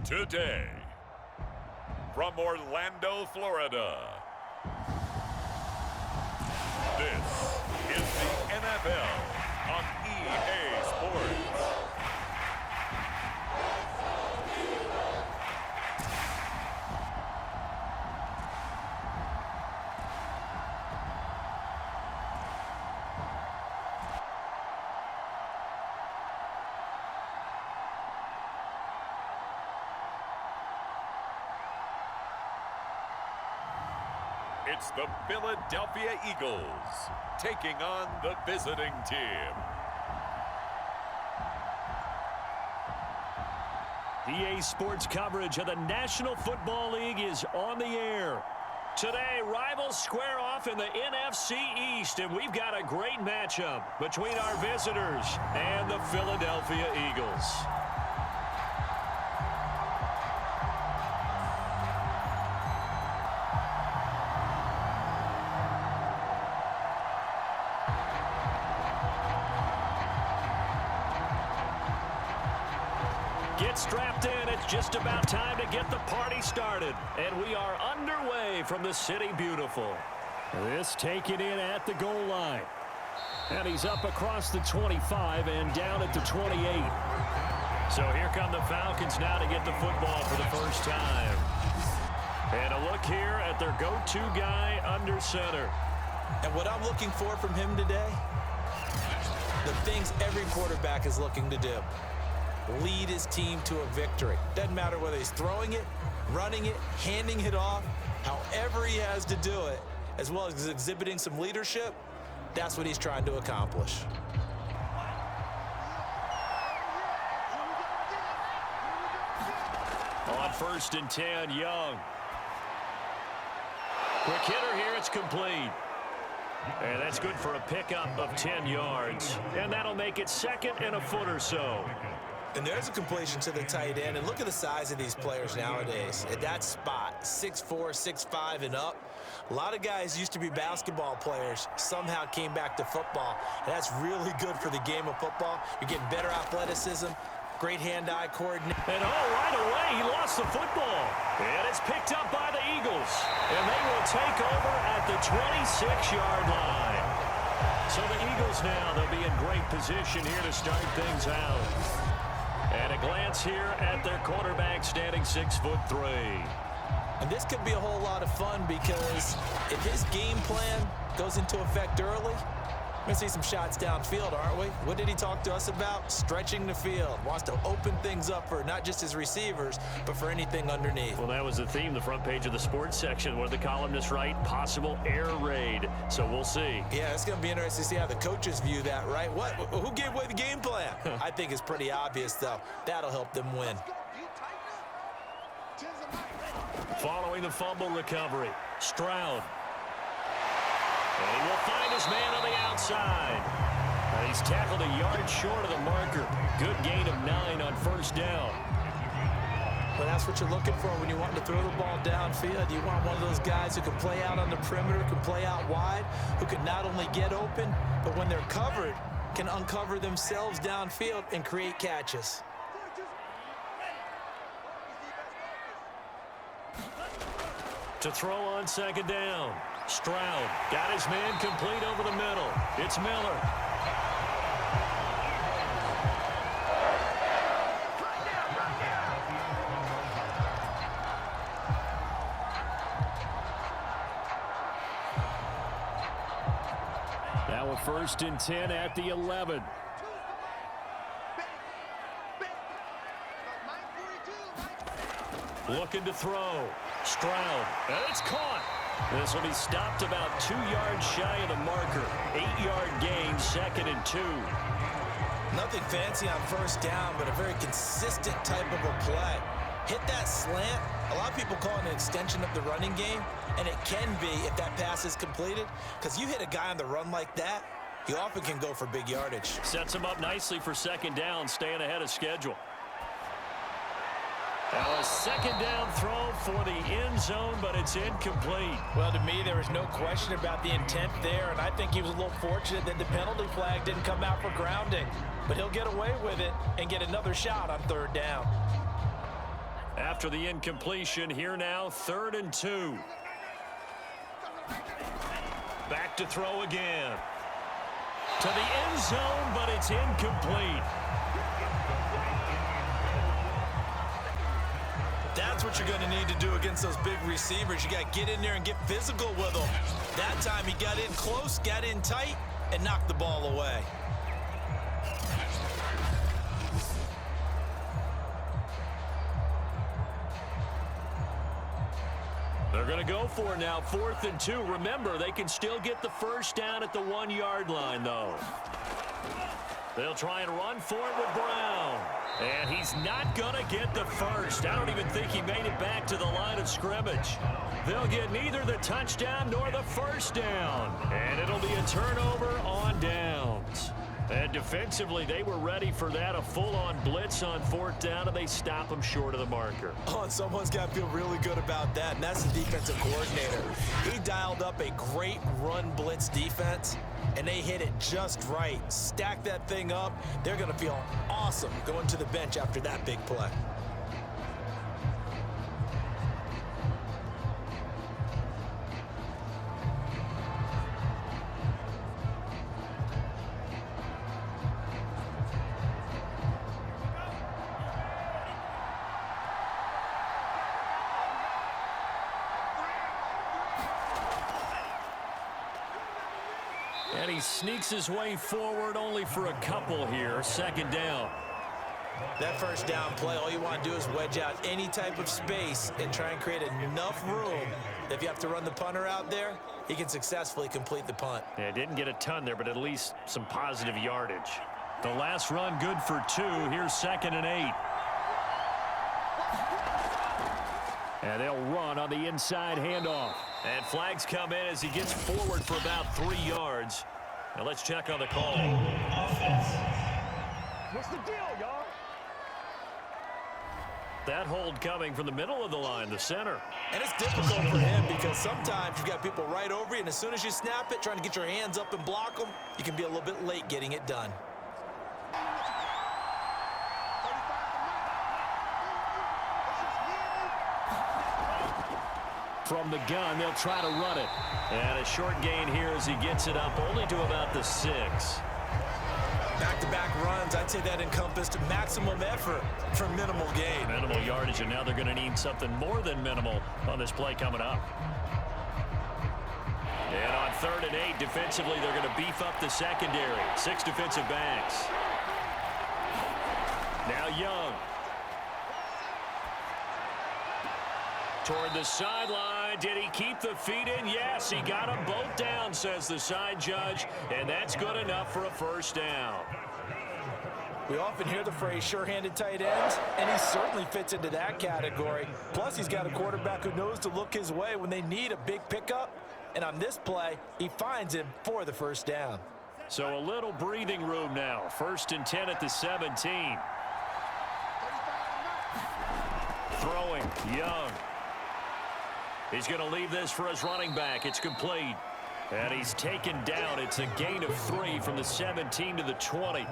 Today, from Orlando, Florida, this is the NFL on EA Sports. It's the Philadelphia Eagles taking on the visiting team. EA Sports coverage of the National Football League is on the air. Today, rivals square off in the NFC East, and we've got a great matchup between our visitors and the Philadelphia Eagles. Get strapped in. It's just about time to get the party started. And we are underway from the City Beautiful. This taken in at the goal line. And he's up across the 25 and down at the 28. So here come the Falcons now to get the football for the first time. And a look here at their go-to guy under center. And what I'm looking for from him today, the things every quarterback is looking to do. Lead his team to a victory. Doesn't matter whether he's throwing it, running it, handing it off, however he has to do it, as well as exhibiting some leadership, that's what he's trying to accomplish. On 1st and 10, Young. Quick hitter here, it's complete. And that's good for a pickup of 10 yards. And that'll make it second and a foot or so. And there's a completion to the tight end. And look at the size of these players nowadays. At that spot, 6'4", 6'5", and up. A lot of guys used to be basketball players, somehow came back to football. And that's really good for the game of football. You're getting better athleticism, great hand-eye coordination. And right away, he lost the football. And it's picked up by the Eagles. And they will take over at the 26-yard line. So the Eagles now, they'll be in great position here to start things out. And a glance here at their quarterback standing 6'3". And this could be a whole lot of fun because if his game plan goes into effect early, we're going to see some shots downfield, aren't we? What did he talk to us about? Stretching the field. Wants to open things up for not just his receivers, but for anything underneath. Well, that was the theme, the front page of the sports section, where the columnists write possible air raid. So we'll see. Yeah, it's going to be interesting to see how the coaches view that, right? What? Who gave away the game plan? I think it's pretty obvious, though. That'll help them win. Following the fumble recovery, Stroud. And he will find his man on the outside. And he's tackled a yard short of the marker. Good gain of 9 on 1st down. Well, that's what you're looking for when you want to throw the ball downfield. You want one of those guys who can play out on the perimeter, can play out wide, who can not only get open, but when they're covered, can uncover themselves downfield and create catches. To throw on 2nd down. Stroud got his man complete over the middle. It's Miller. Now a 1st and 10 at the 11. Looking to throw. Stroud. And it's caught. This will be stopped about 2 yards shy of the marker. 8-yard gain, 2nd and 2. Nothing fancy on 1st down, but a very consistent type of a play. Hit that slant. A lot of people call it an extension of the running game, and it can be if that pass is completed, because you hit a guy on the run like that, he often can go for big yardage. Sets him up nicely for 2nd down, staying ahead of schedule. Now a 2nd down throw for the end zone, but it's incomplete. Well, to me, there was no question about the intent there, and I think he was a little fortunate that the penalty flag didn't come out for grounding. But he'll get away with it and get another shot on 3rd down. After the incompletion, here now, 3rd and 2. Back to throw again. To the end zone, but it's incomplete. That's what you're going to need to do against those big receivers. You got to get in there and get physical with them. That time he got in close, got in tight, and knocked the ball away. They're going to go for it now, 4th and 2. Remember, they can still get the first down at the 1-yard line, though. They'll try and run for it with Brown. And he's not going to get the first. I don't even think he made it back to the line of scrimmage. They'll get neither the touchdown nor the first down. And it'll be a turnover on downs. And defensively, they were ready for that, a full-on blitz on 4th down, and they stop them short of the marker. Oh, and someone's got to feel really good about that, and that's the defensive coordinator. He dialed up a great run blitz defense, and they hit it just right. Stack that thing up. They're going to feel awesome going to the bench after that big play. And he sneaks his way forward only for a couple here. 2nd down. That first down play, all you want to do is wedge out any type of space and try and create enough room that if you have to run the punter out there, he can successfully complete the punt. Yeah, didn't get a ton there, but at least some positive yardage. The last run good for 2. Here's 2nd and 8. And they'll run on the inside handoff. And flags come in as he gets forward for about 3 yards. Now let's check on the call. What's the deal, y'all? That hold coming from the middle of the line, the center. And it's difficult for him because sometimes you've got people right over you, and as soon as you snap it, trying to get your hands up and block them, you can be a little bit late getting it done. From the gun, they'll try to run it. And a short gain here as he gets it up only to about the 6. Back-to-back runs, I'd say that encompassed maximum effort for minimal gain. Minimal yardage, and now they're going to need something more than minimal on this play coming up. And on 3rd and 8, defensively, they're going to beef up the secondary. 6 defensive backs. Now Young. Toward the sideline. Did he keep the feet in? Yes, he got them both down, says the side judge, and that's good enough for a first down. We often hear the phrase sure-handed tight ends, and he certainly fits into that category. Plus, he's got a quarterback who knows to look his way when they need a big pickup, and on this play, he finds him for the first down. So a little breathing room now. 1st and 10 at the 17. Throwing, Young. He's going to leave this for his running back. It's complete. And he's taken down. It's a gain of 3 from the 17 to the 20.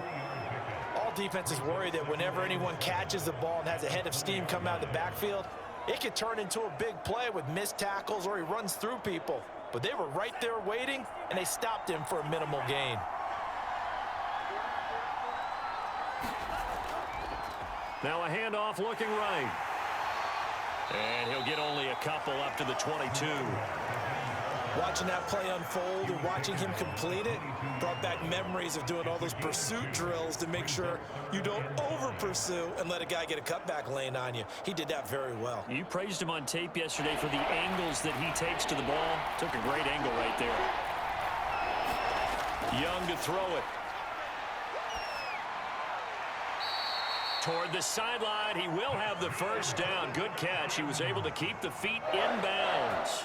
All defenses worry that whenever anyone catches the ball and has a head of steam come out of the backfield, it could turn into a big play with missed tackles or he runs through people. But they were right there waiting, and they stopped him for a minimal gain. Now a handoff looking right. And he'll get only a couple up to the 22. Watching that play unfold and watching him complete it brought back memories of doing all those pursuit drills to make sure you don't over-pursue and let a guy get a cutback lane on you. He did that very well. You praised him on tape yesterday for the angles that he takes to the ball. Took a great angle right there. Young to throw it. Toward the sideline, he will have the first down. Good catch. He was able to keep the feet inbounds.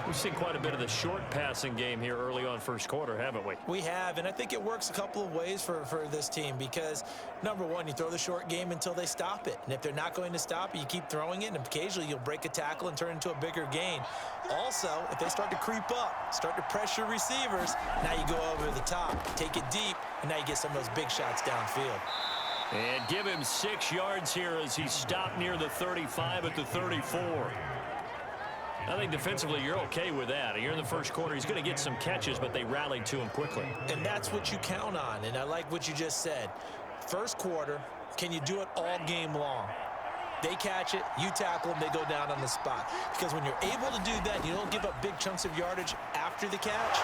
We've seen quite a bit of the short passing game here early on first quarter, haven't we? We have, and I think it works a couple of ways for this team because, number one, you throw the short game until they stop it. And if they're not going to stop it, you keep throwing it, and occasionally you'll break a tackle and turn it into a bigger gain. Also, if they start to creep up, start to pressure receivers, now you go over the top, take it deep, and now you get some of those big shots downfield. And give him 6 yards here as he stopped near the 35 at the 34. I think defensively you're okay with that. You're in the first quarter. He's going to get some catches, but they rallied to him quickly. And that's what you count on, and I like what you just said. First quarter, can you do it all game long? They catch it, you tackle them, they go down on the spot. Because when you're able to do that, you don't give up big chunks of yardage after the catch.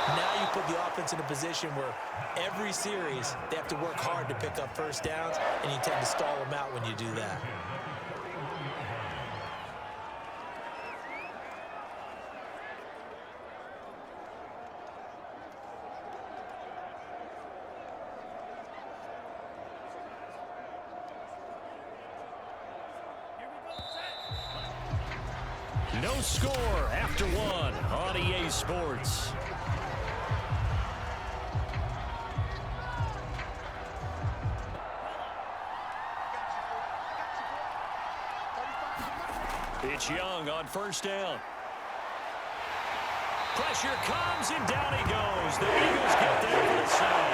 Now you put the offense in a position where every series they have to work hard to pick up first downs, and you tend to stall them out when you do that. No score after 1 on EA Sports. It's Young on first down. Pressure comes and down he goes. The Eagles get there for the sack.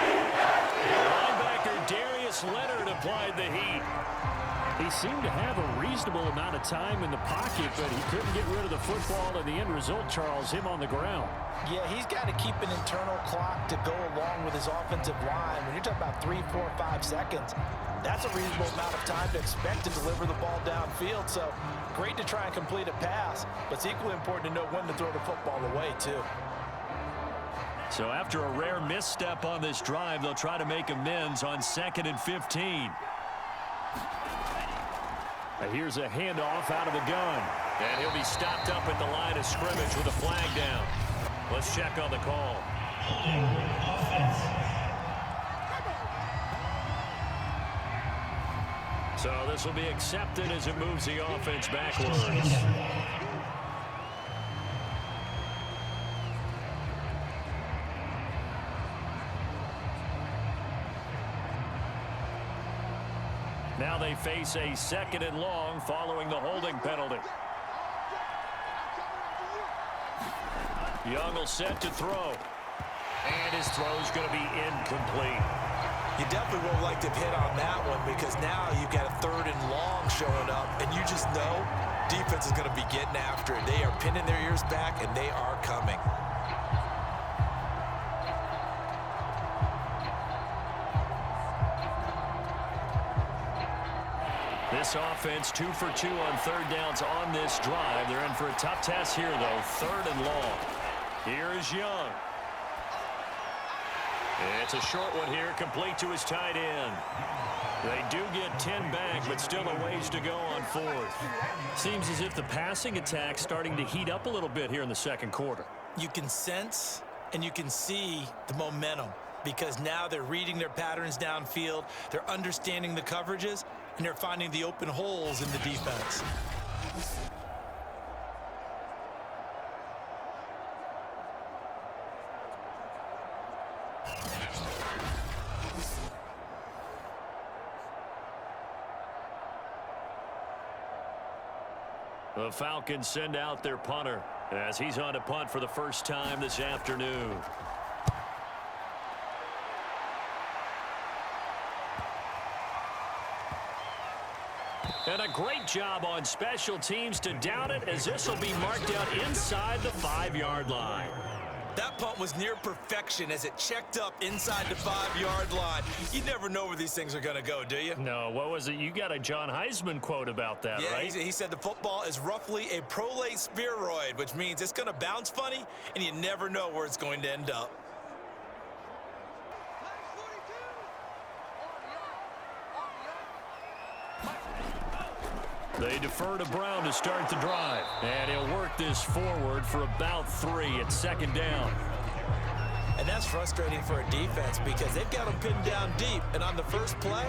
Linebacker Darius Leonard applied the heat. He seemed to have a reasonable amount of time in the pocket, but he couldn't get rid of the football, and the end result, Charles, him on the ground. Yeah, he's got to keep an internal clock to go along with his offensive line. When you're talking about 3, 4, 5 seconds, that's a reasonable amount of time to expect to deliver the ball downfield. So great to try and complete a pass, but it's equally important to know when to throw the football away, too. So after a rare misstep on this drive, they'll try to make amends on 2nd and 15. Here's a handoff out of the gun. And he'll be stopped up at the line of scrimmage with a flag down. Let's check on the call. So this will be accepted as it moves the offense backwards. Now they face a 2nd and long following the holding penalty. Young will set to throw. And his throw's going to be incomplete. You definitely won't like to hit on that one because now you've got a 3rd and long showing up, and you just know defense is going to be getting after it. They are pinning their ears back, and they are coming. This offense 2 for 2 on 3rd downs on this drive. They're in for a tough test here, though. 3rd and long. Here is Young. It's a short one here, complete to his tight end. They do get 10 back, but still a ways to go on 4th. Seems as if the passing attack's starting to heat up a little bit here in the 2nd quarter. You can sense and you can see the momentum because now they're reading their patterns downfield, they're understanding the coverages, and they're finding the open holes in the defense. The Falcons send out their punter as he's on to punt for the first time this afternoon. And a great job on special teams to down it as this will be marked out inside the 5-yard line. That punt was near perfection as it checked up inside the 5-yard line. You never know where these things are going to go, do you? No, what was it? You got a John Heisman quote about that, yeah, right? He said the football is roughly a prolate spheroid, which means it's going to bounce funny, and you never know where it's going to end up. They defer to Brown to start the drive. And he'll work this forward for about 3 at 2nd down. And that's frustrating for a defense because they've got them pinned down deep. And on the first play,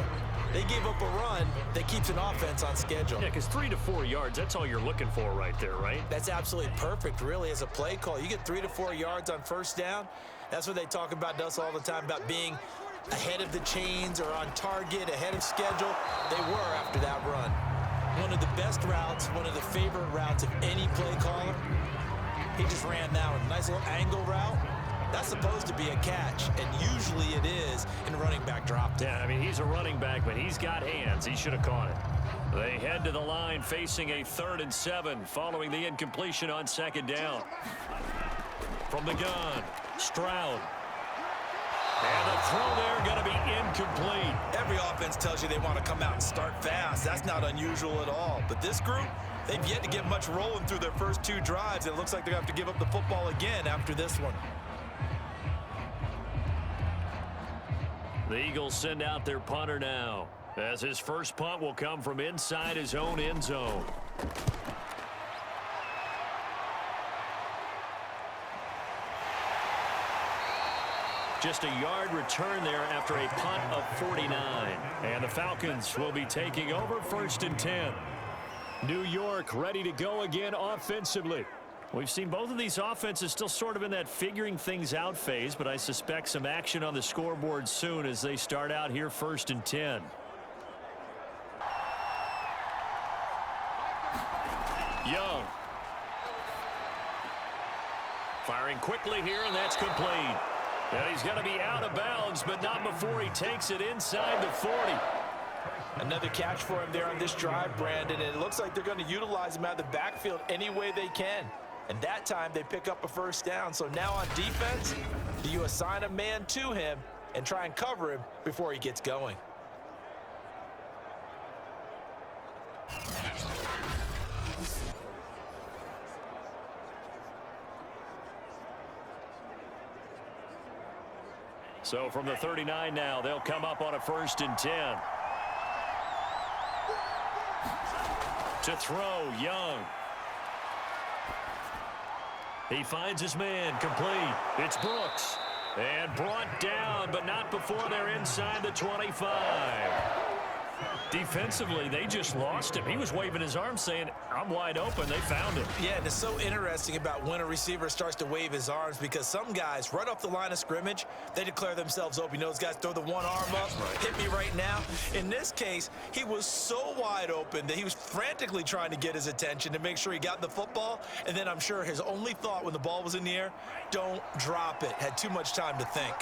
they gave up a run that keeps an offense on schedule. Yeah, because 3 to 4 yards, that's all you're looking for right there, right? That's absolutely perfect, really, as a play call. You get 3 to 4 yards on first down. That's what they talk about us all the time, about being ahead of the chains or on target, ahead of schedule. They were after that run. One of the best routes, one of the favorite routes of any play caller. He just ran that one. Nice little angle route. That's supposed to be a catch, and usually it is in running back drop. Yeah, I mean, he's a running back, but he's got hands. He should have caught it. They head to the line facing a 3rd and 7 following the incompletion on 2nd down. From the gun, Stroud. And the throw there going to be incomplete. Every offense tells you they want to come out and start fast. That's not unusual at all. But this group, they've yet to get much rolling through their first 2 drives. And it looks like they're going to have to give up the football again after this one. The Eagles send out their punter now, as his first punt will come from inside his own end zone. Just a yard return there after a punt of 49. And the Falcons will be taking over 1st and 10. New York ready to go again offensively. We've seen both of these offenses still sort of in that figuring things out phase, but I suspect some action on the scoreboard soon as they start out here 1st and 10. Young. Firing quickly here, and that's complete. And he's going to be out of bounds, but not before he takes it inside the 40. Another catch for him there on this drive, Brandon, and it looks like they're going to utilize him out of the backfield any way they can. And that time they pick up a 1st down. So now on defense, do you assign a man to him and try and cover him before he gets going? So from the 39 now, they'll come up on a 1st and 10. To throw, Young. He finds his man, complete. It's Brooks. And brought down, but not before they're inside the 25. Defensively, they just lost him. He was waving his arms saying, I'm wide open. They found him. Yeah, and it's so interesting about when a receiver starts to wave his arms, because some guys, right off the line of scrimmage, they declare themselves open. You know, those guys throw the one arm up, hit me right now. In this case, he was so wide open that he was frantically trying to get his attention to make sure he got the football. And then I'm sure his only thought when the ball was in the air, don't drop it. Had too much time to think.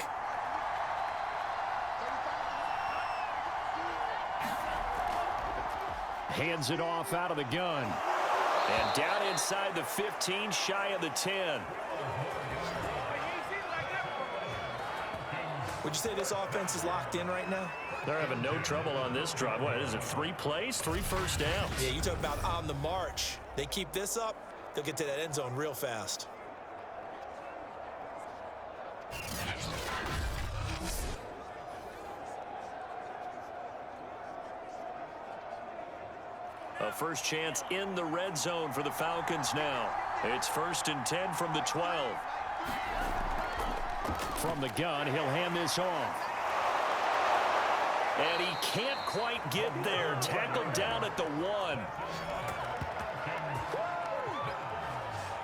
Hands it off out of the gun. And down inside the 15, shy of the 10. Would you say this offense is locked in right now? They're having no trouble on this drive. What is it, 3 plays, 3 first downs? Yeah, you talk about on the march. They keep this up, they'll get to that end zone real fast. A first chance in the red zone for the Falcons now. It's 1st and 10 from the 12. From the gun, he'll hand this off. And he can't quite get there. Tackled down at the 1.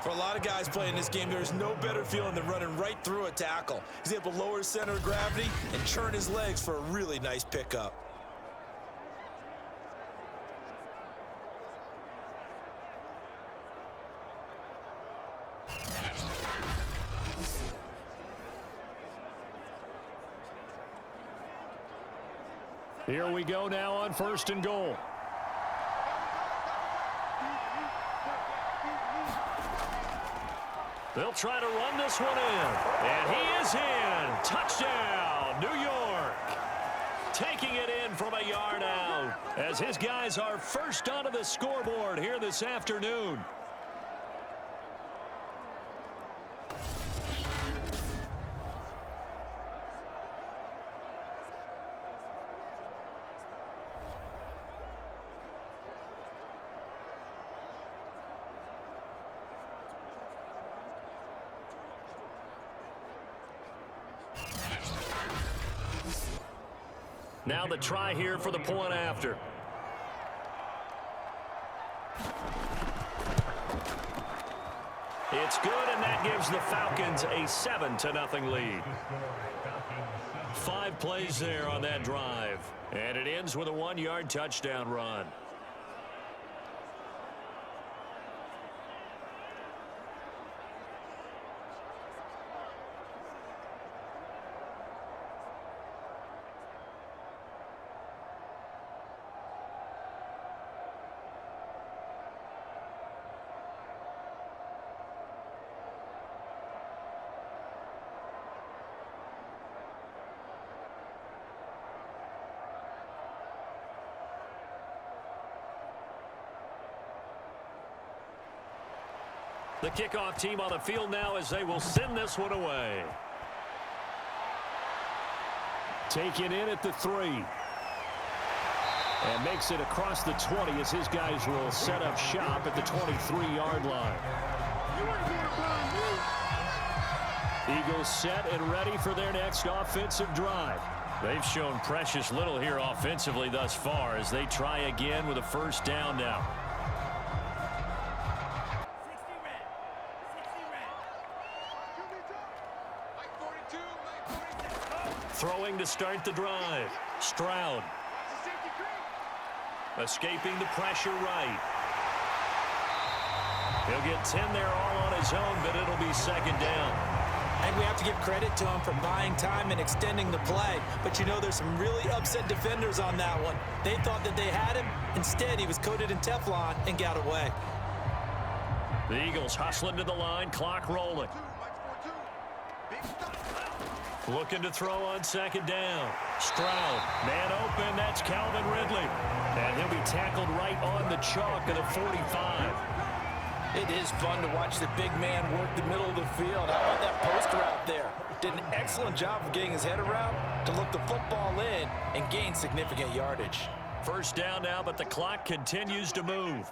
For a lot of guys playing this game, there's no better feeling than running right through a tackle. He's able to lower his center of gravity and churn his legs for a really nice pickup. Here we go now on 1st and goal. They'll try to run this one in. And he is in. Touchdown, New York. Taking it in from a yard out as his guys are first onto the scoreboard here this afternoon. Now the try here for the point after. It's good, and that gives the Falcons a 7-0 lead. 5 plays there on that drive. And it ends with a 1-yard touchdown run. The kickoff team on the field now as they will send this one away. Taken in at the 3. And makes it across the 20 as his guys will set up shop at the 23-yard line. Eagles set and ready for their next offensive drive. They've shown precious little here offensively thus far as they try again with a first down now. Throwing to start the drive. Stroud. Escaping the pressure right. He'll get 10 there all on his own, but it'll be second down. And we have to give credit to him for buying time and extending the play. But you know, there's some really upset defenders on that one. They thought that they had him. Instead, he was coated in Teflon and got away. The Eagles hustling to the line, clock rolling. Looking to throw on second down. Stroud, man open, that's Calvin Ridley. And he'll be tackled right on the chalk of the 45. It is fun to watch the big man work the middle of the field. How about that post route there? Did an excellent job of getting his head around to look the football in and gain significant yardage. First down now, but the clock continues to move.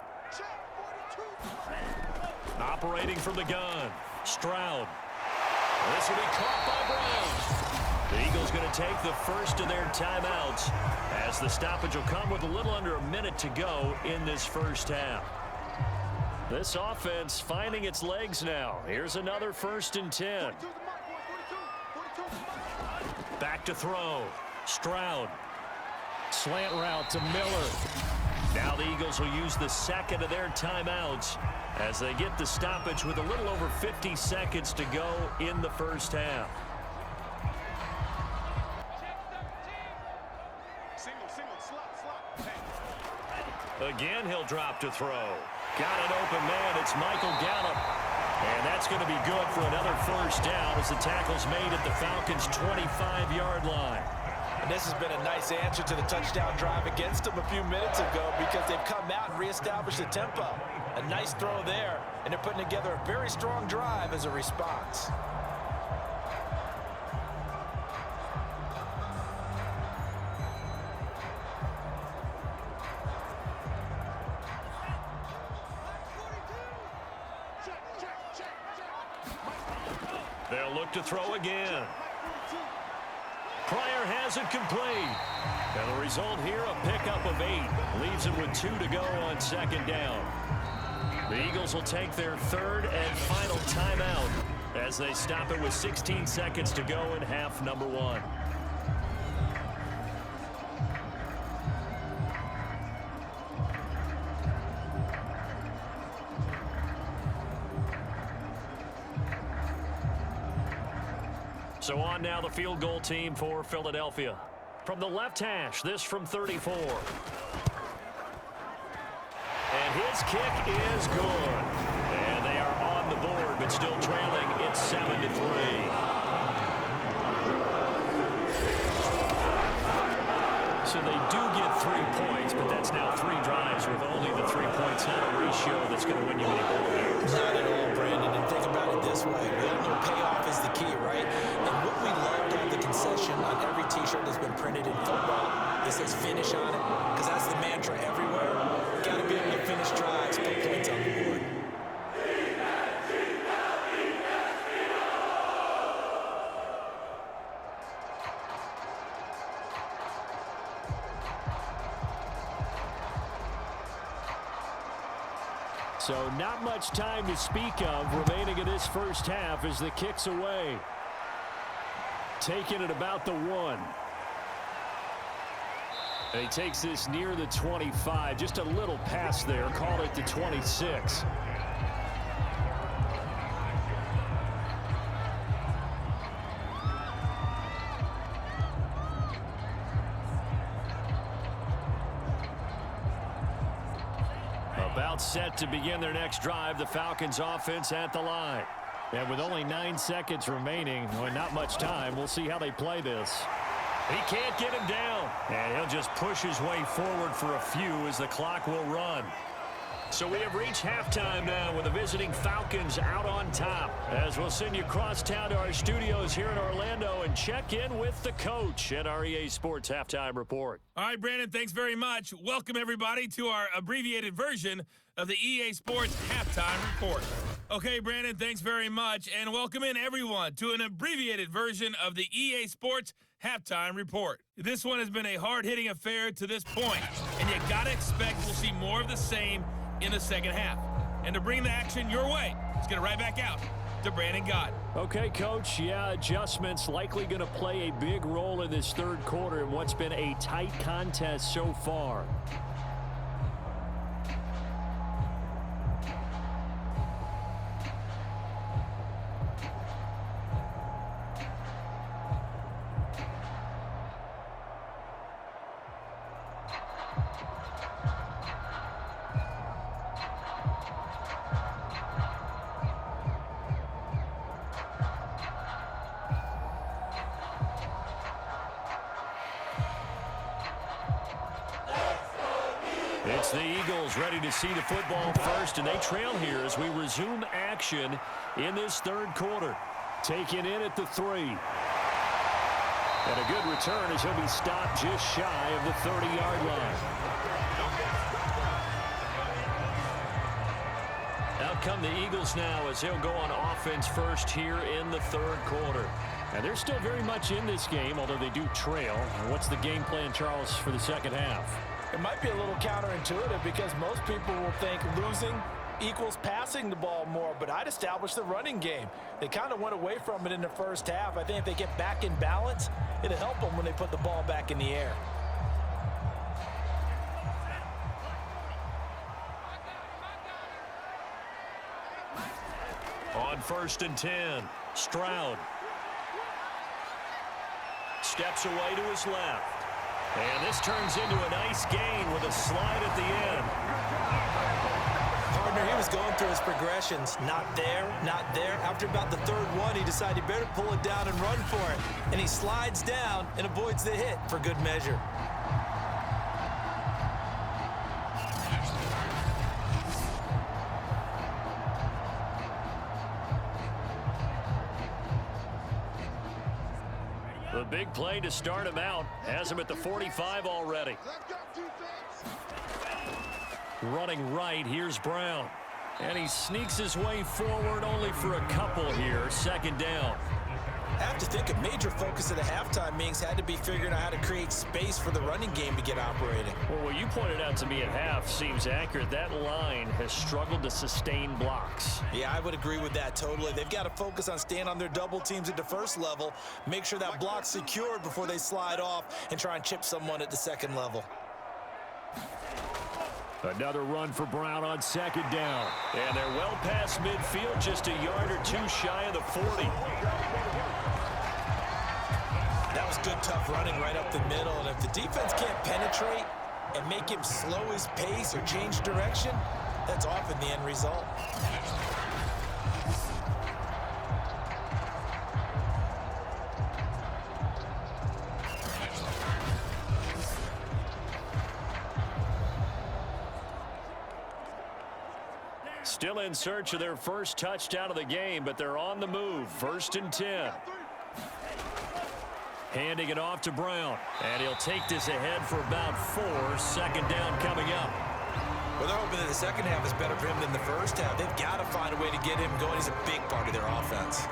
Operating from the gun. Stroud. This will be caught by Brown. The Eagles going to take the first of their timeouts as the stoppage will come with a little under a minute to go in this first half. This offense finding its legs now. Here's another 1st and 10. Back to throw. Stroud. Slant route to Miller. Now the Eagles will use the second of their timeouts as they get the stoppage with a little over 50 seconds to go in the first half. Again, he'll drop to throw. Got an open man. It's Michael Gallup. And that's going to be good for another first down as the tackle's made at the Falcons' 25-yard line. And this has been a nice answer to the touchdown drive against them a few minutes ago because they've come out and reestablished the tempo. A nice throw there, and they're putting together a very strong drive as a response. They'll look to throw again. Pryor has it complete. And the result here, a pickup of 8. Leaves him with 2 to go on second down. The Eagles will take their third and final timeout as they stop it with 16 seconds to go in half number 1. So on now the field goal team for Philadelphia. From the left hash, this from 34. And his kick is good. And they are on the board, but still trailing. It's 7-3. So they do get 3 points, but that's now 3 drives with only the 3 points. Not a ratio that's going to win you any ball games. Not at all, Brandon. And think about it this way. We all know payoff is the key, right? And what we love to have the concession on every T-shirt that's been printed in football that says finish on it, because that's the mantra everywhere. Got to be able to finish drives, put points on the board. So not much time to speak of remaining in this first half as the kick's away. Taking it about the 1. And he takes this near the 25. Just a little pass there. Call it the 26. About set to begin their next drive, the Falcons offense at the line. And with only 9 seconds remaining, well, not much time, we'll see how they play this. He can't get him down. And he'll just push his way forward for a few as the clock will run. So we have reached halftime now with the visiting Falcons out on top. As we'll send you across town to our studios here in Orlando and check in with the coach at our EA Sports Halftime Report. All right, Brandon, thanks very much. Welcome, everybody, to our abbreviated version of the EA Sports Halftime Report. Okay, Brandon, thanks very much. And welcome in, everyone, to an abbreviated version of the EA Sports Halftime Report. This one has been a hard-hitting affair to this point, and you got to expect we'll see more of the same in the second half. And to bring the action your way, let's get it right back out to Brandon Gott. Okay, Coach, yeah, adjustments likely going to play a big role in this third quarter in what's been a tight contest so far. It's the Eagles ready to see the football first, and they trail here as we resume action in this third quarter. Taken in at the 3. And a good return as he'll be stopped just shy of the 30-yard line. Out come the Eagles now as they'll go on offense first here in the third quarter. And they're still very much in this game, although they do trail. What's the game plan, Charles, for the second half? It might be a little counterintuitive because most people will think losing equals passing the ball more, but I'd establish the running game. They kind of went away from it in the first half. I think if they get back in balance, it'll help them when they put the ball back in the air. On 1st and 10, Stroud steps away to his left. And this turns into a nice gain with a slide at the end. Partner, he was going through his progressions. Not there, not there. After about the third one, he decided he better pull it down and run for it. And he slides down and avoids the hit for good measure. The big play to start him out has him at the 45 already. Running right, here's Brown. And he sneaks his way forward only for a couple here. Second down. I have to think a major focus of the halftime meetings had to be figuring out how to create space for the running game to get operating. Well, what you pointed out to me at half seems accurate. That line has struggled to sustain blocks. Yeah, I would agree with that totally. They've got to focus on staying on their double teams at the first level, make sure that block's secured before they slide off and try and chip someone at the second level. Another run for Brown on second down. And they're well past midfield, just a yard or two shy of the 40. That was good, tough running right up the middle. And if the defense can't penetrate and make him slow his pace or change direction, that's often the end result. Still in search of their first touchdown of the game, but they're on the move. 1st and 10. Handing it off to Brown. And he'll take this ahead for about 4. Second down coming up. Well, they're hoping that the second half is better for him than the first half. They've got to find a way to get him going. He's a big part of their offense.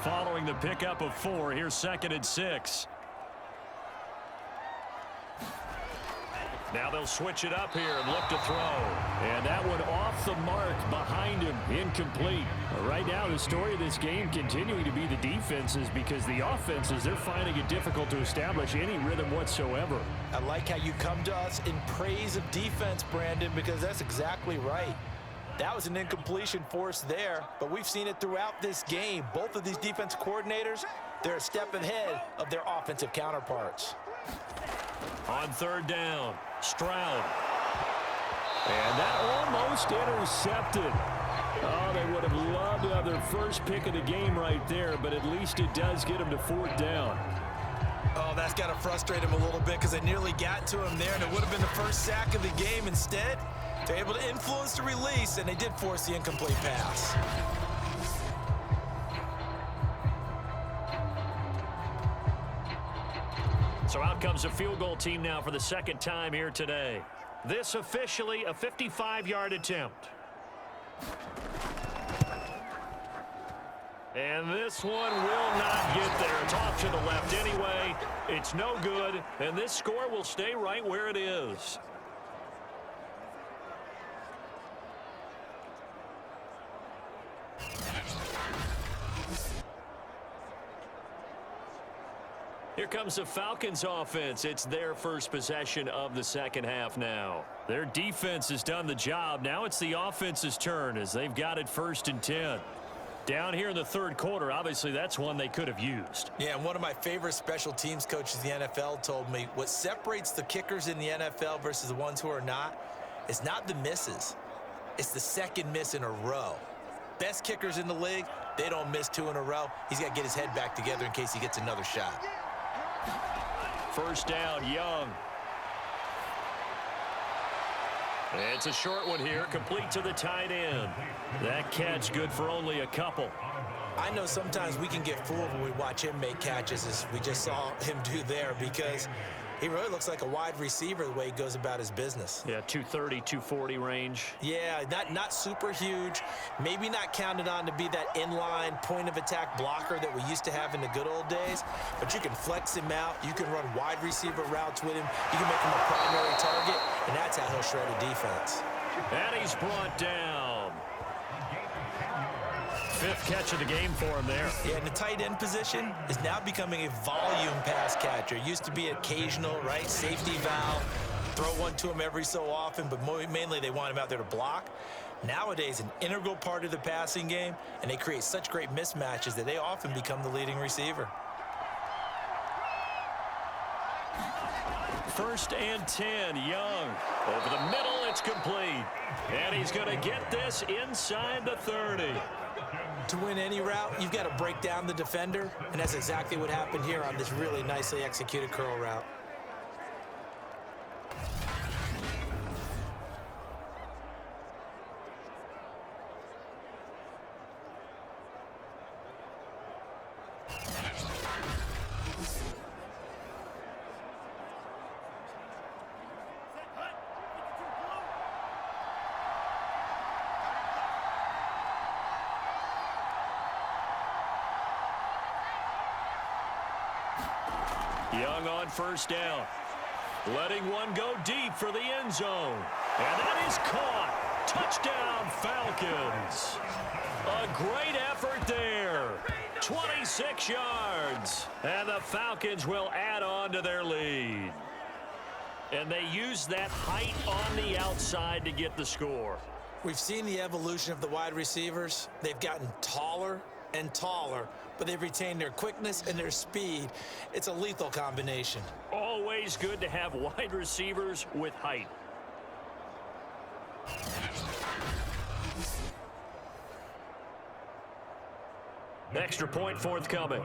Following the pickup of 4, here's 2nd and 6. Now they'll switch it up here and look to throw. And that one off the mark behind him, incomplete. Right now, the story of this game continuing to be the defenses, because the offenses, they're finding it difficult to establish any rhythm whatsoever. I like how you come to us in praise of defense, Brandon, because that's exactly right. That was an incompletion forced there, but we've seen it throughout this game. Both of these defense coordinators, they're a step ahead of their offensive counterparts. On third down, Stroud. And that almost intercepted. Oh, they would have loved to have their first pick of the game right there, but at least it does get them to fourth down. Oh, that's got to frustrate him a little bit because they nearly got to him there, and it would have been the first sack of the game. Instead, they're able to influence the release, and they did force the incomplete pass. So out comes a field goal team now for the second time here today. This officially a 55-yard attempt. And this one will not get there. It's off to the left anyway. It's no good, and this score will stay right where it is. Here comes the Falcons offense. It's their first possession of the second half now. Their defense has done the job. Now it's the offense's turn as they've got it 1st and 10. Down here in the third quarter, obviously that's one they could have used. Yeah, and one of my favorite special teams coaches in the NFL told me what separates the kickers in the NFL versus the ones who are not is not the misses. It's the second miss in a row. Best kickers in the league, they don't miss 2 in a row. He's got to get his head back together in case he gets another shot. First down, Young. It's a short one here, complete to the tight end. That catch good for only a couple. I know sometimes we can get fooled when we watch him make catches, as we just saw him do there, because he really looks like a wide receiver the way he goes about his business. Yeah, 230, 240 range. Yeah, not super huge. Maybe not counted on to be that inline point-of-attack blocker that we used to have in the good old days, but you can flex him out. You can run wide receiver routes with him. You can make him a primary target, and that's how he'll shred a defense. And he's brought down. 5th catch of the game for him there. Yeah, and the tight end position is now becoming a volume pass catcher. Used to be occasional, right? Safety valve. Throw one to him every so often, but mainly they want him out there to block. Nowadays, an integral part of the passing game, and they create such great mismatches that they often become the leading receiver. 1st and 10, Young. Over the middle, it's complete. And he's going to get this inside the 30. To win any route, you've got to break down the defender, and that's exactly what happened here on this really nicely executed curl route. Young on first down. Letting one go deep for the end zone. And that is caught. Touchdown, Falcons. A great effort there. 26 yards. And the Falcons will add on to their lead. And they use that height on the outside to get the score. We've seen the evolution of the wide receivers. They've gotten taller and taller, but they've retained their quickness and their speed. It's a lethal combination. Always good to have wide receivers with height. Extra point forthcoming.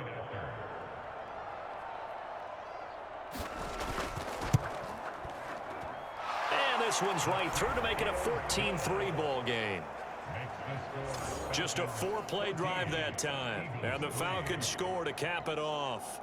And this one's right through to make it a 14-3 ball game. Just a 4-play drive that time. And the Falcons score to cap it off.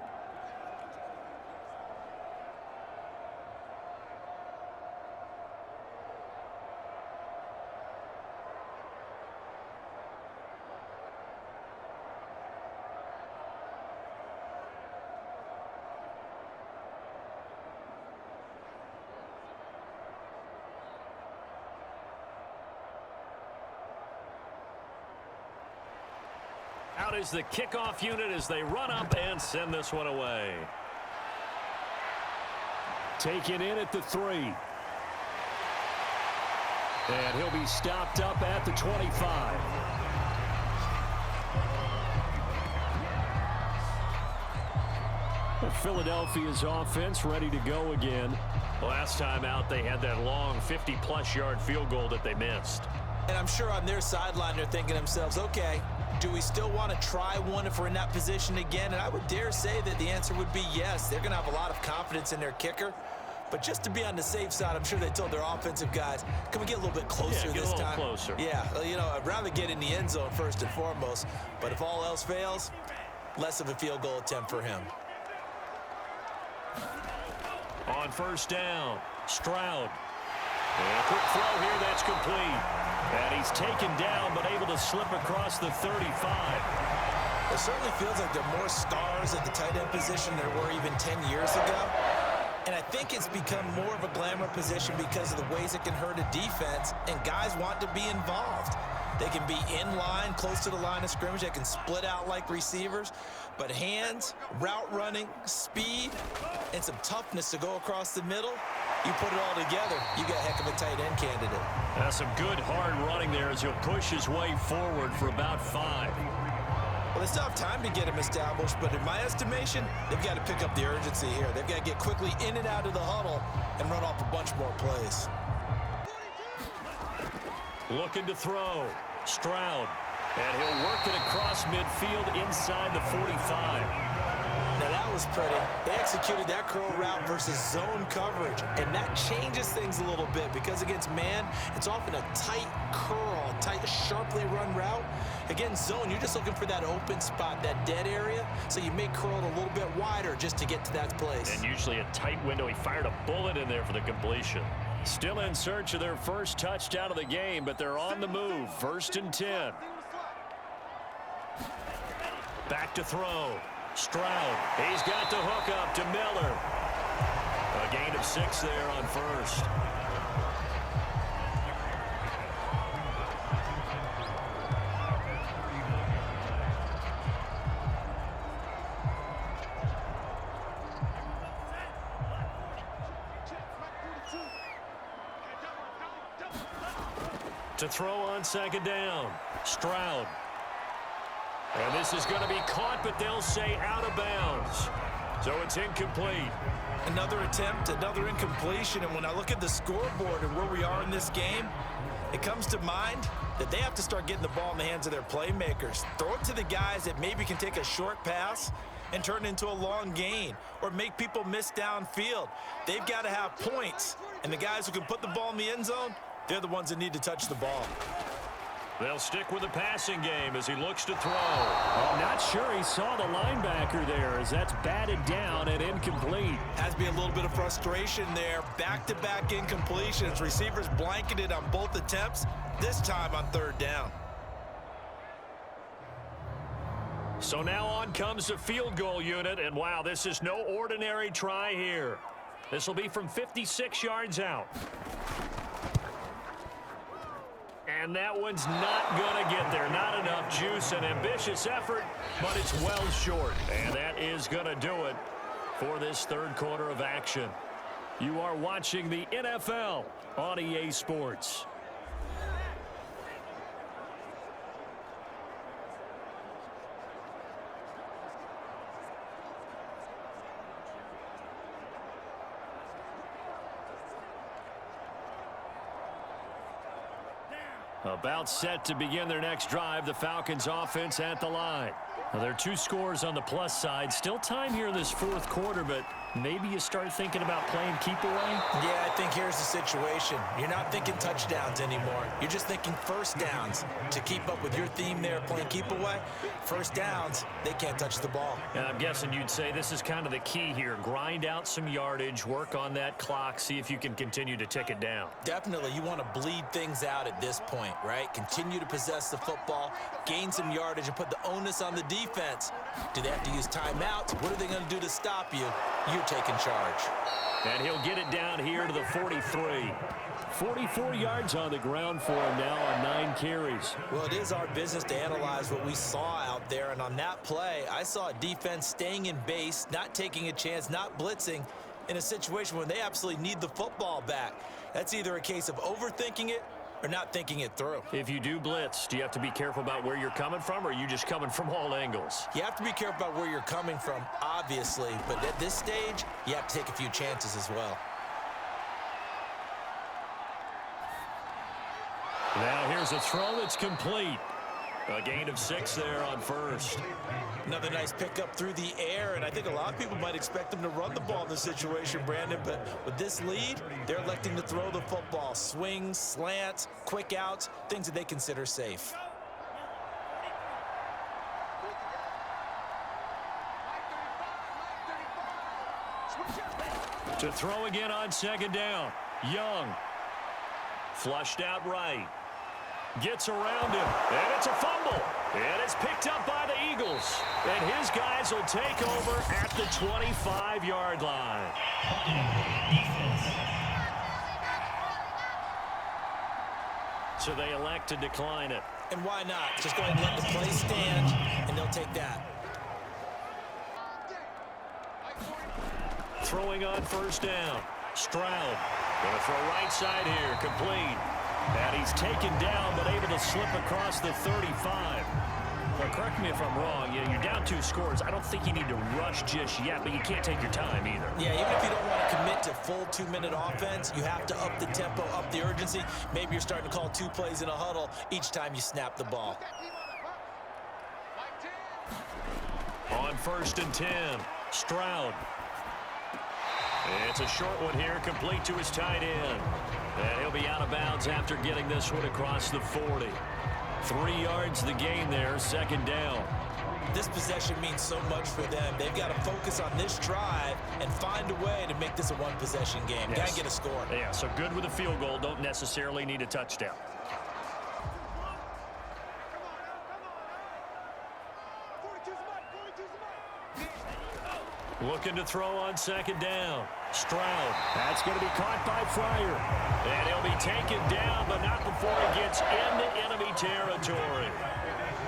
Out is the kickoff unit as they run up and send this one away. Taken in at the 3. And he'll be stopped up at the 25. Philadelphia's offense ready to go again. Last time out, they had that long 50-plus yard field goal that they missed. And I'm sure on their sideline they're thinking to themselves, okay, do we still want to try one if we're in that position again? And I would dare say that the answer would be yes. They're going to have a lot of confidence in their kicker. But just to be on the safe side, I'm sure they told their offensive guys, can we get a little bit closer this time? Closer. Yeah, you know, I'd rather get in the end zone first and foremost. But if all else fails, less of a field goal attempt for him. On first down, Stroud. And a quick throw here, that's complete. And he's taken down, but able to slip across the 35. It certainly feels like there are more stars at the tight end position than there were even 10 years ago. And I think it's become more of a glamour position because of the ways it can hurt a defense, and guys want to be involved. They can be in line, close to the line of scrimmage. They can split out like receivers. But hands, route running, speed, and some toughness to go across the middle, you put it all together, you got a heck of a tight end candidate. That's some good hard running there as he'll push his way forward for about 5. Well, they still have time to get him established, but in my estimation, they've got to pick up the urgency here. They've got to get quickly in and out of the huddle and run off a bunch more plays. Looking to throw. Stroud. And he'll work it across midfield inside the 45. Now that was pretty. They executed that curl route versus zone coverage, and that changes things a little bit because against man, it's often a tight curl, tight, sharply run route. Against zone, you're just looking for that open spot, that dead area, so you may curl it a little bit wider just to get to that place. And usually a tight window. He fired a bullet in there for the completion. Still in search of their first touchdown of the game, but they're on the move. 1st and 10. Back to throw. Stroud. He's got the hook up to Miller. A gain of 6 there on first. To throw on 2nd down. Stroud. And this is going to be caught, but they'll say out of bounds. So it's incomplete. Another attempt, another incompletion. And when I look at the scoreboard and where we are in this game, it comes to mind that they have to start getting the ball in the hands of their playmakers. Throw it to the guys that maybe can take a short pass and turn it into a long gain or make people miss downfield. They've got to have points. And the guys who can put the ball in the end zone, they're the ones that need to touch the ball. They'll stick with the passing game as he looks to throw. I'm not sure he saw the linebacker there as that's batted down and incomplete. Has to be a little bit of frustration there. Back-to-back incompletions. Receivers blanketed on both attempts, this time on 3rd down. So now on comes the field goal unit, and wow, this is no ordinary try here. This will be from 56 yards out. And that one's not going to get there. Not enough juice. An ambitious effort, but it's well short. And that is going to do it for this 3rd quarter of action. You are watching the NFL on EA Sports. About set to begin their next drive, the Falcons offense at the line. Now, there are 2 scores on the plus side. Still time here in this 4th quarter, but maybe you start thinking about playing keep away? Yeah, I think here's the situation. You're not thinking touchdowns anymore. You're just thinking first downs. To keep up with your theme there, playing keep away, first downs, they can't touch the ball. And I'm guessing you'd say this is kind of the key here. Grind out some yardage, work on that clock, see if you can continue to tick it down. Definitely, you want to bleed things out at this point, right? Continue to possess the football, gain some yardage, and put the onus on the defense. Do they have to use timeouts? What are they going to do to stop you? You're taking charge. And he'll get it down here to the 43. 44 yards on the ground for him now on 9 carries. Well, it is our business to analyze what we saw out there, and on that play, I saw a defense staying in base, not taking a chance, not blitzing, in a situation where they absolutely need the football back. That's either a case of overthinking it or not thinking it through. If you do blitz, do you have to be careful about where you're coming from, or are you just coming from all angles? You have to be careful about where you're coming from, obviously, but at this stage, you have to take a few chances as well. Now here's a throw that's complete. A gain of 6 there on first. Another nice pickup through the air, and I think a lot of people might expect them to run the ball in this situation, Brandon, but with this lead, they're electing to throw the football. Swings, slants, quick outs, things that they consider safe. To throw again on second down. Young. Flushed out right. Gets around him, and it's a fumble. And it's picked up by the Eagles. And his guys will take over at the 25-yard line. So they elect to decline it. And why not? Just go ahead and let the play stand, and they'll take that. Throwing on first down. Stroud. Going to throw right side here. Complete. And he's taken down, but able to slip across the 35. Well, correct me if I'm wrong. You're down 2 scores. I don't think you need to rush just yet, but you can't take your time either. Yeah, even if you don't want to commit to full 2-minute offense, you have to up the tempo, up the urgency. Maybe you're starting to call 2 plays in a huddle each time you snap the ball. On first and 10, Stroud. It's a short one here, complete to his tight end. And he'll be out of bounds after getting this one across the 40. 3 yards the gain there, second down. This possession means so much for them. They've got to focus on this drive and find a way to make this a one-possession game. Yes. Got to get a score. Yeah, so good with a field goal, don't necessarily need a touchdown. Looking to throw on second down. Stroud. That's going to be caught by Fryer. And he'll be taken down, but not before he gets into enemy territory.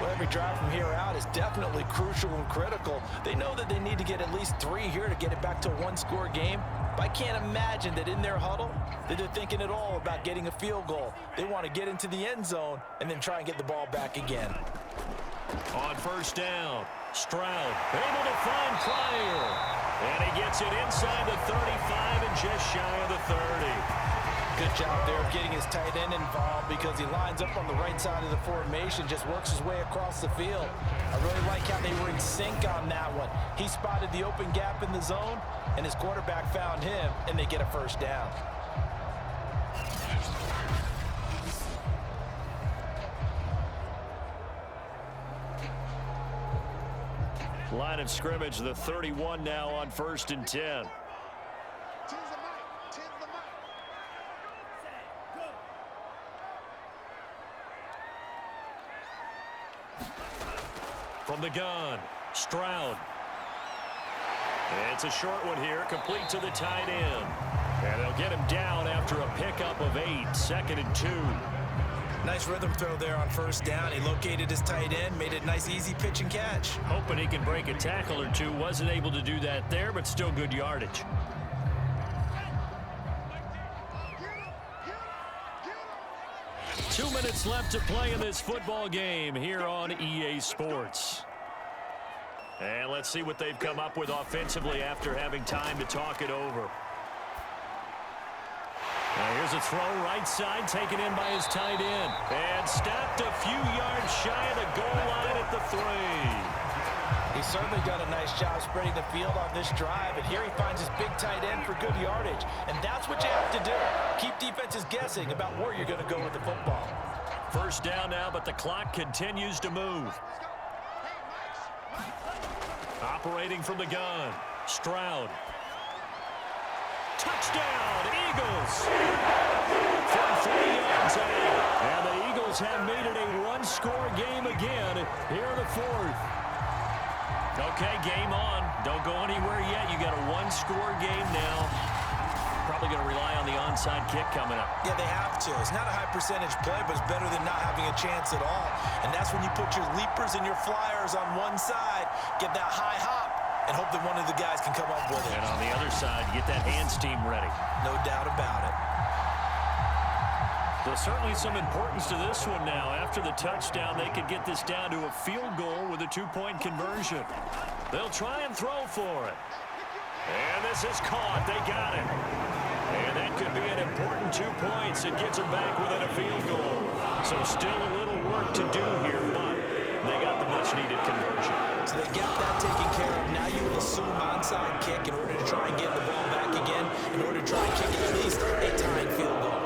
Well, every drive from here out is definitely crucial and critical. They know that they need to get at least 3 here to get it back to a 1-score game. But I can't imagine that in their huddle that they're thinking at all about getting a field goal. They want to get into the end zone and then try and get the ball back again. On first down, Stroud able to find Fryer. And he gets it inside the 35 and just shy of the 30. Good job there of getting his tight end involved because he lines up on the right side of the formation, just works his way across the field. I really like how they were in sync on that one. He spotted the open gap in the zone, and his quarterback found him, and they get a first down. Line of scrimmage, the 31 now on first and 10. From the gun, Stroud. It's a short one here, complete to the tight end. And they'll get him down after a pickup of 8, second and 2. Nice rhythm throw there on first down. He located his tight end, made it a nice, easy pitch and catch. Hoping he can break a tackle or two. Wasn't able to do that there, but still good yardage. Two minutes left to play in this football game here on EA Sports. And let's see what they've come up with offensively after having time to talk it over. Now here's a throw right side taken in by his tight end. And stopped a few yards shy of the goal line at the 3. He's certainly done a nice job spreading the field on this drive, and here he finds his big tight end for good yardage. And that's what you have to do. Keep defenses guessing about where you're going to go with the football. First down now, but the clock continues to move. Operating from the gun, Stroud. Touchdown, Eagles! From 3 yards out. And the Eagles have made it a one-score game again here in the 4th. Okay, game on. Don't go anywhere yet. You got a one-score game now. Probably going to rely on the onside kick coming up. Yeah, they have to. It's not a high percentage play, but it's better than not having a chance at all. And that's when you put your leapers and your flyers on one side, get that high hop, and hope that one of the guys can come up with it. And on the other side, get that hands team ready. No doubt about it. So certainly some importance to this one now. After the touchdown, they could get this down to a field goal with a 2-point conversion. They'll try and throw for it. And this is caught. They got it. And that could be an important 2 points. It gets them back within a field goal. So still a little work to do here, but they got the much-needed conversion. So they got that taken care of. Now you would assume onside kick in order to try and get the ball back again, in order to try and kick at least a tying field goal.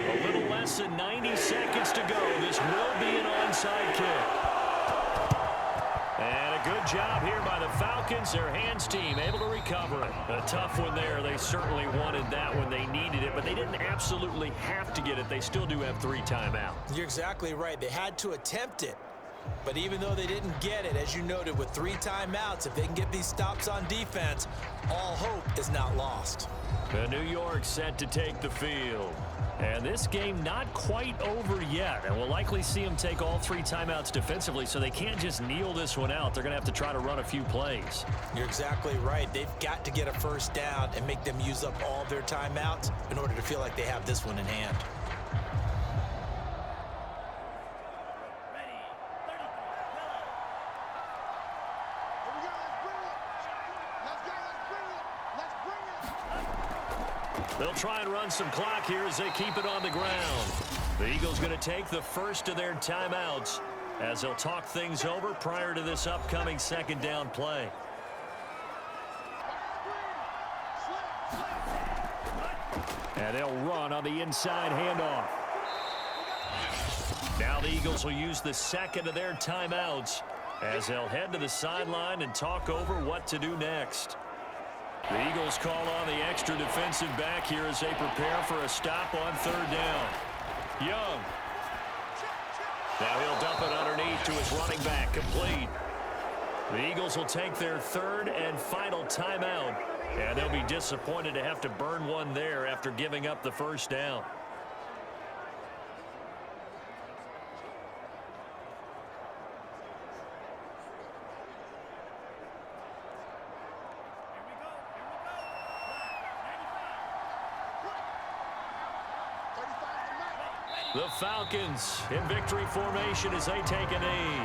A little less than 90 seconds to go. This will be an onside kick. And a good job here by the Falcons, their hands team, able to recover it. A tough one there. They certainly wanted that when they needed it, but they didn't absolutely have to get it. They still do have 3 timeouts. You're exactly right. They had to attempt it. But even though they didn't get it, as you noted, with 3 timeouts, if they can get these stops on defense, all hope is not lost. The New York set to take the field. And this game not quite over yet. And we'll likely see them take all 3 timeouts defensively, so they can't just kneel this one out. They're going to have to try to run a few plays. You're exactly right. They've got to get a first down and make them use up all their timeouts in order to feel like they have this one in hand. They'll try and run some clock here as they keep it on the ground. The Eagles going to take the first of their timeouts as they'll talk things over prior to this upcoming second down play. And they'll run on the inside handoff. Now the Eagles will use the second of their timeouts as they'll head to the sideline and talk over what to do next. The Eagles call on the extra defensive back here as they prepare for a stop on 3rd down. Young. Now he'll dump it underneath to his running back, complete. The Eagles will take their 3rd and final timeout, and they'll be disappointed to have to burn one there after giving up the first down. The Falcons in victory formation as they take a knee.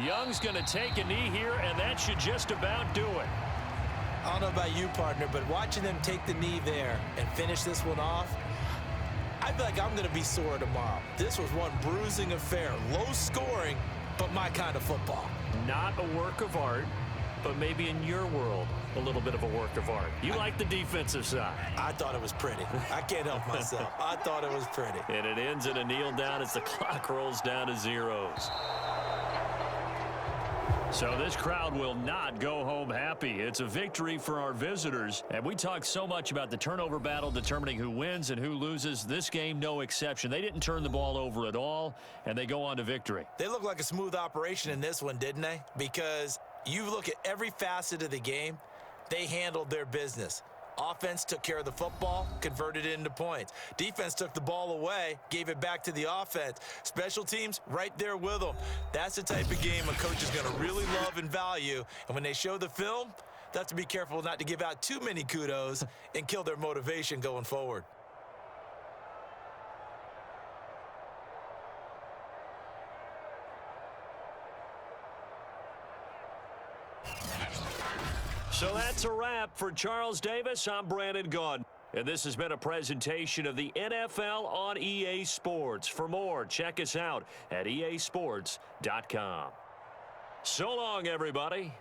Young's going to take a knee here, and that should just about do it. I don't know about you, partner, but watching them take the knee there and finish this one off, I feel like I'm going to be sore tomorrow. This was one bruising affair. Low scoring, but my kind of football. Not a work of art, but maybe in your world, a little bit of a work of art. You like the defensive side. I thought it was pretty. I can't help myself. I thought it was pretty. And it ends in a kneel down as the clock rolls down to zeros. So this crowd will not go home happy. It's a victory for our visitors. And we talk so much about the turnover battle determining who wins and who loses. This game, no exception. They didn't turn the ball over at all, and they go on to victory. They look like a smooth operation in this one, didn't they? Because you look at every facet of the game, they handled their business. Offense took care of the football, converted it into points. Defense took the ball away, gave it back to the offense. Special teams, right there with them. That's the type of game a coach is going to really love and value. And when they show the film, they have to be careful not to give out too many kudos and kill their motivation going forward. So that's a wrap for Charles Davis. I'm Brandon Gaudin. And this has been a presentation of the NFL on EA Sports. For more, check us out at easports.com. So long, everybody.